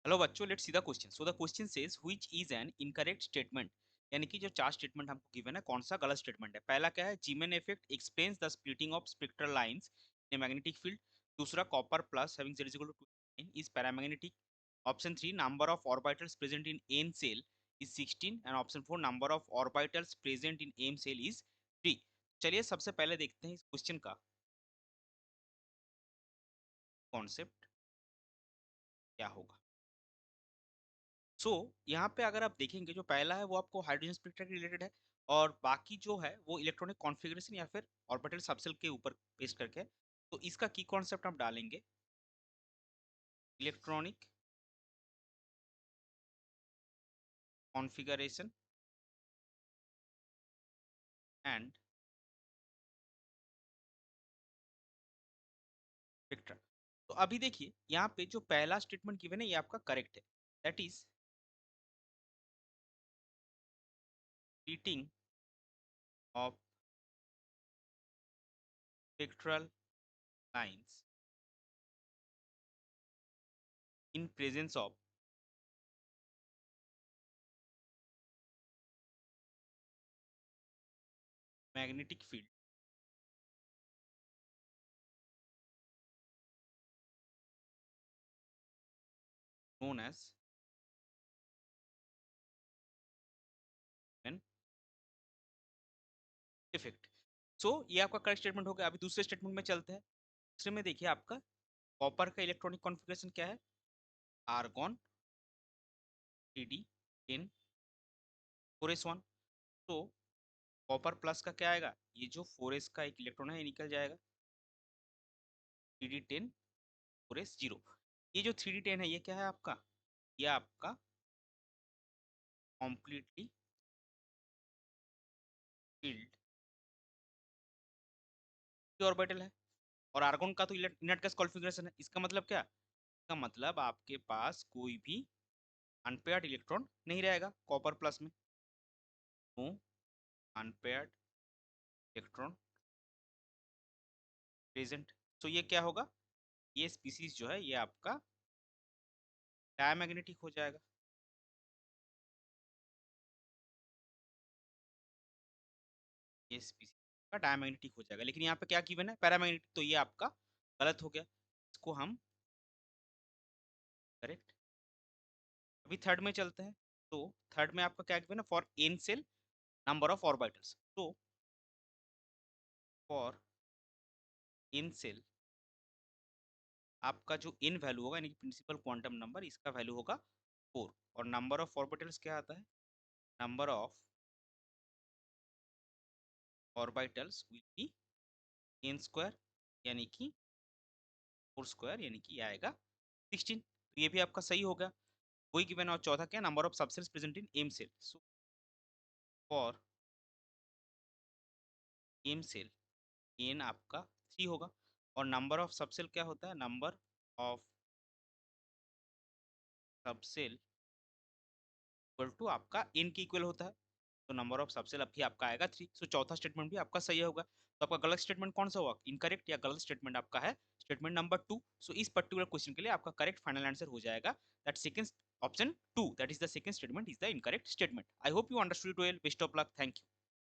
Hello बच्चों, let's see the question. So the question says which is an incorrect statement. यानी कि जो चार स्टेटमेंट हमको गिवन है, कौन सा गलत स्टेटमेंट है। पहला क्या है, Zeeman effect explains the splitting of spectral lines in magnetic field. दूसरा, copper plus having z equal to 2 is paramagnetic. Option 3, number of orbitals present in N cell is 16। And option 4, number of orbitals present in M cell is 3। चलिए सबसे पहले देखते हैं इस question का concept क्या होगा। यहाँ पे अगर आप देखेंगे, जो पहला है वो आपको हाइड्रोजन स्पेक्ट्रम के रिलेटेड है, और बाकी जो है वो इलेक्ट्रॉनिक कॉन्फ़िगरेशन या फिर ऑर्बिटल सबसेल के ऊपर बेस करके है। तो इसका की कॉन्सेप्ट आप डालेंगे इलेक्ट्रॉनिक कॉन्फ़िगरेशन एंड स्पेक्ट्रम। तो अभी देखिए यहाँ पे जो पहला स्टेटमेंट गिवन है ये आपका करेक्ट है, that is splitting of spectral lines in presence of magnetic field known as effect. ये आपका करेक्ट स्टेटमेंट हो गया। अभी दूसरे स्टेटमेंट में चलते हैं। दूसरे में देखिए आपका कॉपर का इलेक्ट्रॉनिक कॉन्फ़िगरेशन क्या है, आर्गॉन 3d10 4s1। तो कॉपर प्लस का क्या आएगा, ये जो 4s का एक इलेक्ट्रॉन है ये निकल जाएगा 3d10 4s0। ये जो 3d10 है ये क्या है आपका, ये आपका कॉम्प्लीटली फील्ड ऑर्बिटल है, और आर्गॉन का तो इनर्ट गैस कॉन्फ़िगरेशन है। इसका मतलब क्या, इसका मतलब आपके पास कोई भी अनपेयर्ड इलेक्ट्रॉन नहीं रहेगा कॉपर प्लस में। No unpaired electron present. ये क्या होगा, ये स्पीसीज जो है ये आपका डायमैग्नेटिक हो जाएगा। ये स्पीसीज का डायमैग्नेटिक हो जाएगा, लेकिन यहाँ पे क्या गिवन है, पैरामैग्नेटिक। तो ये आपका गलत हो गया, इसको हम करेक्ट। अभी थर्ड में चलते हैं। तो थर्ड में आपका क्या गिवन है, for N shell number of orbitals. तो फॉर एन सेल आपका जो एन वैल्यू होगा, यानी कि प्रिंसिपल क्वांटम नंबर, इसका वैल्यू होगा 4। और नंबर ऑफ ऑर्बिटल्स क्या आता है, number of orbitals will be N square, यानी कि 4 स्क्वायर, यानी कि ये आएगा 16। तो ये भी आपका सही होगा, वही गिवन है। और चौथा क्या, number of subshells present in M shell. So for M shell N आपका 3 होगा। और नंबर ऑफ सबसेल क्या होता है, number of subshell equal to आपका एन के इक्वल होता है। तो नंबर ऑफ सबसेल अब भी आपका आएगा 3। चौथा स्टेटमेंट भी आपका सही होगा। तो आपका गलत स्टेटमेंट कौन सा होगा, इनकरेक्ट या गलत स्टेटमेंट आपका है स्टेटमेंट नंबर 2। इस पर्टिकुलर क्वेश्चन के लिए आपका करेक्ट फाइनल आंसर हो जाएगा that second option 2, that is the second statement is the incorrect statement. I hope you understood it well. Best of luck, thank you.